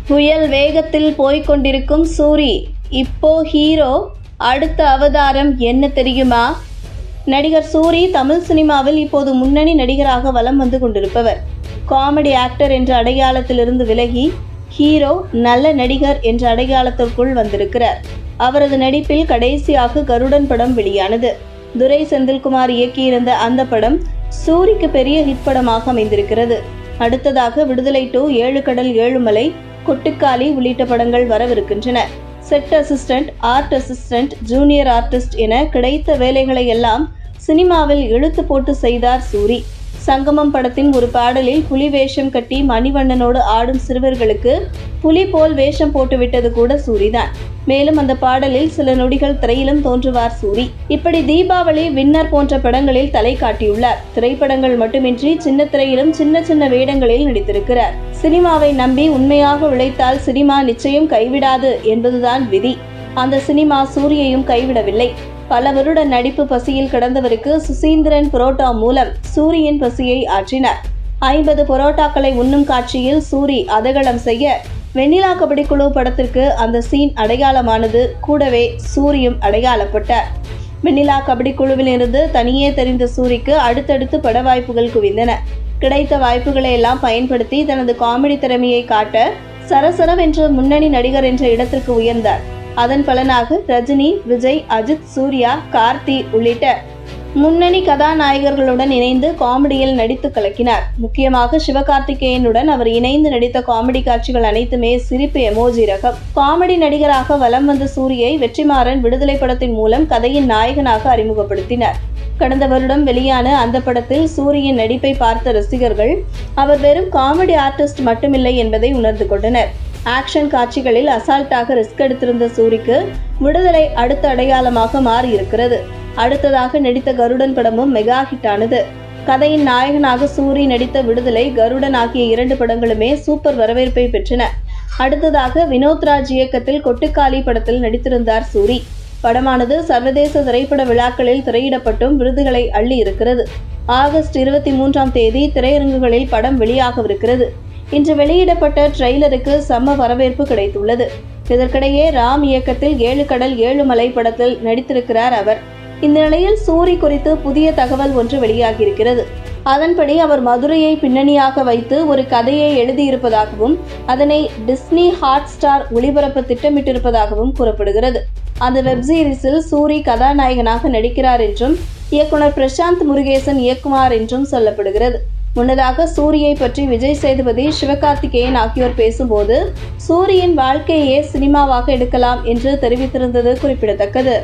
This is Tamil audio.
புயல் வேகத்தில் போய்கொண்டிருக்கும் சூரி இப்போ ஹீரோ. அடுத்த அவதாரம் என்ன தெரியுமா? நடிகர் சூரி தமிழ் சினிமாவில் இப்போது முன்னணி நடிகராக வலம் வந்து கொண்டிருப்பவர். காமெடி ஆக்டர் என்ற அடையாளத்திலிருந்து விலகி ஹீரோ, நல்ல நடிகர் என்ற அடையாளத்திற்குள் வந்திருக்கிறார். அவரது நடிப்பில் கடைசியாக கருடன் படம் வெளியானது. துரை செந்தில்குமார் இயக்கியிருந்த அந்த படம் சூரிக்கு பெரிய ஹிட் படமாக அமைந்திருக்கிறது. அடுத்ததாக விடுதலை 2, 7 கடல் 7 மலை, கொட்டுக்காளி உள்ளிட்ட படங்கள் வரவிருக்கின்றன. Set assistant, art assistant, junior artist என கிடைத்த வேலைகளை எல்லாம் சினிமாவில் இழுத்து போட்டு செய்தார் சூரி. சங்கமம் படத்தின் ஒரு பாடலில் புலி வேஷம் கட்டி மணிவண்ணனோடு ஆடும் சிறுவர்களுக்கு புலி போல் வேஷம் போட்டுவிட்டது கூட சூரிதான். மேலும் அந்த பாடலில் சில நொடிகள் திரையிலும் தோன்றுவார் சூரி. இப்படி தீபாவளி, வின்னர் போன்ற படங்களில் தலை காட்டியுள்ளார். திரைப்படங்கள் மட்டுமின்றி சின்ன திரையிலும் சின்ன சின்ன வேடங்களில் நடித்திருக்கிறார். சினிமாவை நம்பி உண்மையாக உழைத்தால் சினிமா நிச்சயம் கைவிடாது என்பதுதான் விதி. அந்த சினிமா சூரியையும் கைவிடவில்லை. பல வருட நடிப்பு பசியில் கிடந்தவருக்கு சுசீந்திரன் புரோட்டா மூலம் சூரியின் பசியை ஆற்றினார். 50 புரோட்டாக்களை உண்ணும் காட்சியில் சூரி அதகலம் செய்ய வெண்ணிலா கபடிக்குழு படத்திற்கு அந்த சீன் அடையாளமானது. கூடவே சூரியும் அடையாளப்பட்டார். வெண்ணிலா கபடிக்குழுவில் இருந்து தனியே தெரிந்த சூரிக்கு அடுத்தடுத்து பட வாய்ப்புகள் குவிந்தன. கிடைத்த வாய்ப்புகளை எல்லாம் பயன்படுத்தி தனது காமெடி திறமையை காட்ட சரசரவென்று முன்னணி நடிகர் என்ற இடத்திற்கு உயர்ந்தார். அதன் பலனாக ரஜினி, விஜய், அஜித், சூர்யா, கார்த்தி உள்ளிட்ட முன்னணி கதாநாயகர்களுடன் இணைந்து காமெடியில் நடித்து கலக்கினார். முக்கியமாக சிவகார்த்திகேயனுடன் அவர் இணைந்து நடித்த காமெடி காட்சிகள் அனைத்துமே சிரிப்பு எமோஜி ரகம். காமெடி நடிகராக வலம் வந்த சூரியை வெற்றிமாறன் விடுதலை படத்தின் மூலம் கதையின் நாயகனாக அறிமுகப்படுத்தினார். கடந்த வருடம் வெளியான அந்த படத்தில் சூரியின் நடிப்பை பார்த்த ரசிகர்கள் அவர் வெறும் காமெடி ஆர்டிஸ்ட் மட்டுமில்லை என்பதை உணர்ந்து கொண்டனர். ஆக்ஷன் காட்சிகளில் அசால்ட்டாக ரிஸ்க் எடுத்திருந்த சூரிக்கு விடுதலை அடுத்த அடையாளமாக மாறி இருக்கிறது. அடுத்ததாக நடித்த கருடன் படமும் மெகா ஹிட் ஆனது. கதையின் நாயகனாக சூரி நடித்த விடுதலை, கருடன் ஆகிய 2 படங்களுமே சூப்பர் வரவேற்பை பெற்றன. அடுத்ததாக வினோத்ராஜ் இயக்கத்தில் கொட்டுக்காளி படத்தில் நடித்திருந்தார் சூரி. படமானது சர்வதேச திரைப்பட விழாக்களில் திரையிடப்பட்டும் விருதுகளை அள்ளி இருக்கிறது. ஆகஸ்ட் 23ஆம் தேதி திரையரங்குகளில் படம் வெளியாகவிருக்கிறது. இன்று வெளியிடப்பட்ட ட்ரெய்லருக்கு செம்ம வரவேற்பு கிடைத்துள்ளது. இதற்கிடையே ராம் இயக்கத்தில் 7 கடல் 7 மலை படத்தில் நடித்திருக்கிறார் அவர். இந்த நிலையில் சூரி குறித்து புதிய தகவல் ஒன்று வெளியாகியிருக்கிறது. அதன்படி அவர் மதுரையை பின்னணியாக வைத்து ஒரு கதையை எழுதியிருப்பதாகவும் அதனை டிஸ்னி ஹாட் ஸ்டார் ஒளிபரப்ப திட்டமிட்டிருப்பதாகவும் கூறப்படுகிறது. அந்த வெப்சீரிஸில் சூரி கதாநாயகனாக நடிக்கிறார் என்றும் இயக்குனர் பிரசாந்த் முருகேசன் இயக்குமார் என்றும் சொல்லப்படுகிறது. முன்னதாக சூரியை பற்றி விஜய் சேதுபதி, சிவகார்த்திகேயன் ஆகியோர் பேசும்போது சூரியின் வாழ்க்கையே சினிமாவாக எடுக்கலாம் என்று தெரிவித்திருந்தது குறிப்பிடத்தக்கது.